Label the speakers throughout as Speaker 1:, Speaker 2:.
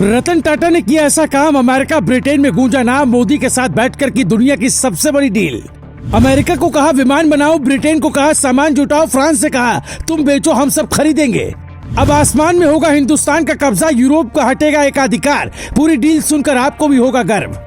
Speaker 1: रतन टाटा ने किया ऐसा काम, अमेरिका ब्रिटेन में गूंजा नाम, मोदी के साथ बैठकर की दुनिया की सबसे बड़ी डील। अमेरिका को कहा विमान बनाओ, ब्रिटेन को कहा सामान जुटाओ, फ्रांस से कहा तुम बेचो हम सब खरीदेंगे। अब आसमान में होगा हिंदुस्तान का कब्जा, यूरोप का हटेगा एकाधिकार। पूरी डील सुनकर आपको भी होगा गर्व।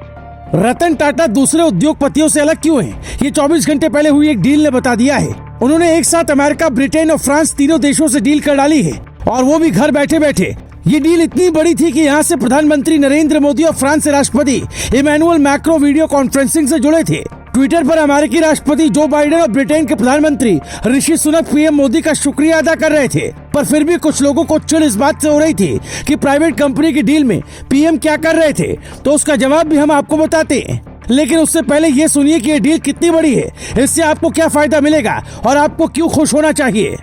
Speaker 1: रतन टाटा दूसरे उद्योगपतियों से अलग क्यों हैं? ये 24 घंटे पहले हुई एक डील ने बता दिया है। उन्होंने एक साथ अमेरिका, ब्रिटेन और फ्रांस तीनों देशों से डील कर डाली है, और वो भी घर बैठे बैठे। ये डील इतनी बड़ी थी कि यहाँ से प्रधानमंत्री नरेंद्र मोदी और फ्रांस के राष्ट्रपति इमैनुअल मैक्रो वीडियो कॉन्फ्रेंसिंग से जुड़े थे। ट्विटर पर अमेरिकी राष्ट्रपति जो बाइडेन और ब्रिटेन के प्रधानमंत्री ऋषि सुनक पीएम मोदी का शुक्रिया अदा कर रहे थे। पर फिर भी कुछ लोगों को चिढ़ इस बात से हो रही थी कि प्राइवेट कंपनी की डील में पीएम क्या कर रहे थे, तो उसका जवाब भी हम आपको बताते हैं। लेकिन उससे पहले ये सुनिए कि ये डील कितनी बड़ी है, इससे आपको क्या फायदा मिलेगा और आपको क्यों खुश होना चाहिए।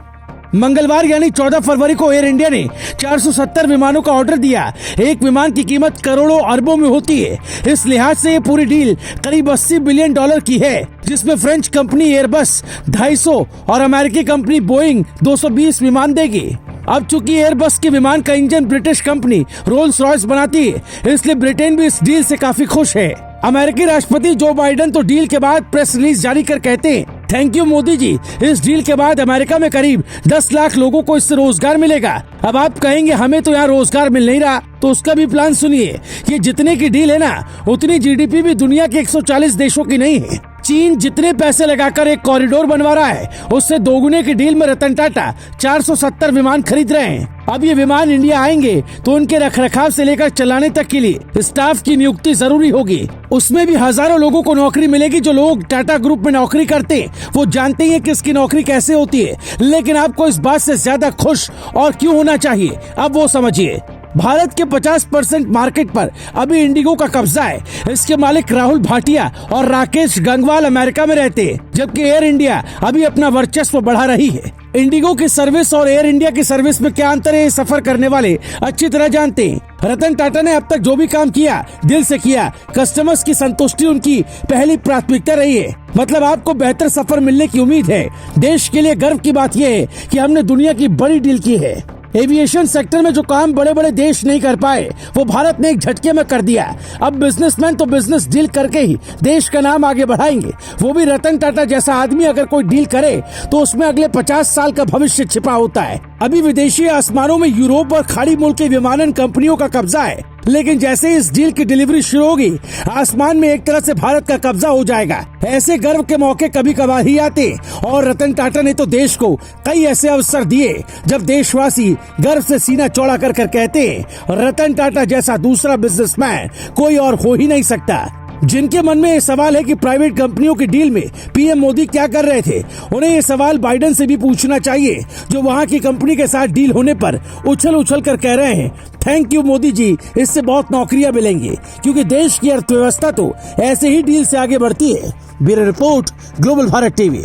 Speaker 1: मंगलवार यानी 14 फरवरी को एयर इंडिया ने 470 विमानों का ऑर्डर दिया। एक विमान की कीमत करोड़ों अरबों में होती है। इस लिहाज से ये पूरी डील करीब $80 बिलियन की है, जिसमें फ्रेंच कंपनी एयरबस 250 और अमेरिकी कंपनी बोइंग 220 विमान देगी। अब चूंकि एयरबस के विमान का engine British company Rolls Royce बनाती है, इसलिए ब्रिटेन भी इस डील से काफी खुश है। अमेरिकी राष्ट्रपति जो बाइडेन तो डील के बाद प्रेस रिलीज जारी कर कहते हैं, थैंक यू मोदी जी, इस डील के बाद अमेरिका में करीब 10 लाख लोगों को इससे रोजगार मिलेगा। अब आप कहेंगे हमें तो यहाँ रोजगार मिल नहीं रहा, तो उसका भी प्लान सुनिए कि जितने की डील है ना, उतनी जीडीपी भी दुनिया के 140 देशों की नहीं है। चीन जितने पैसे लगाकर एक कॉरिडोर बनवा रहा है, उससे दोगुने की डील में रतन टाटा 470 विमान खरीद रहे हैं। अब ये विमान इंडिया आएंगे तो उनके रखरखाव से लेकर चलाने तक के लिए स्टाफ की नियुक्ति जरूरी होगी। उसमें भी हजारों लोगों को नौकरी मिलेगी। जो लोग टाटा ग्रुप में नौकरी करते हैं वो जानते हैं कि इसकी नौकरी कैसे होती है। लेकिन आपको इस बात से ज्यादा खुश और क्यों होना चाहिए, अब वो समझिए। भारत के 50% मार्केट पर अभी इंडिगो का कब्जा है। इसके मालिक राहुल भाटिया और राकेश गंगवाल अमेरिका में रहते हैं, जबकि एयर इंडिया अभी अपना वर्चस्व बढ़ा रही है। इंडिगो की सर्विस और एयर इंडिया की सर्विस में क्या अंतर है, सफर करने वाले अच्छी तरह जानते हैं। रतन टाटा ने अब तक जो भी काम किया दिल से किया। कस्टमर्स की संतुष्टि उनकी पहली प्राथमिकता रही है। मतलब आपको बेहतर सफर मिलने की उम्मीद है। देश के लिए गर्व की बात यह है कि हमने दुनिया की बड़ी डील की है। एविएशन सेक्टर में जो काम बड़े बड़े देश नहीं कर पाए, वो भारत ने एक झटके में कर दिया। अब बिजनेसमैन तो बिजनेस डील करके ही देश का नाम आगे बढ़ाएंगे। वो भी रतन टाटा जैसा आदमी अगर कोई डील करे तो उसमें अगले 50 साल का भविष्य छिपा होता है। अभी विदेशी आसमानों में यूरोप और खाड़ी मुल्क के विमानन कंपनियों का कब्जा है, लेकिन जैसे इस डील की डिलीवरी शुरू होगी, आसमान में एक तरह से भारत का कब्जा हो जाएगा। ऐसे गर्व के मौके कभी कभार ही आते, और रतन टाटा ने तो देश को कई ऐसे अवसर दिए जब देशवासी गर्व से सीना चौड़ा कर कहते हैं, रतन टाटा जैसा दूसरा बिजनेसमैन कोई और हो ही नहीं सकता। जिनके मन में ये सवाल है कि प्राइवेट कंपनियों की डील में पीएम मोदी क्या कर रहे थे, उन्हें ये सवाल बाइडेन से भी पूछना चाहिए, जो वहां की कंपनी के साथ डील होने पर उछल कर कह रहे हैं, थैंक यू मोदी जी, इससे बहुत नौकरियां मिलेंगी। क्योंकि देश की अर्थव्यवस्था तो ऐसे ही डील से आगे बढ़ती है। Bureau report, global Bharat TV.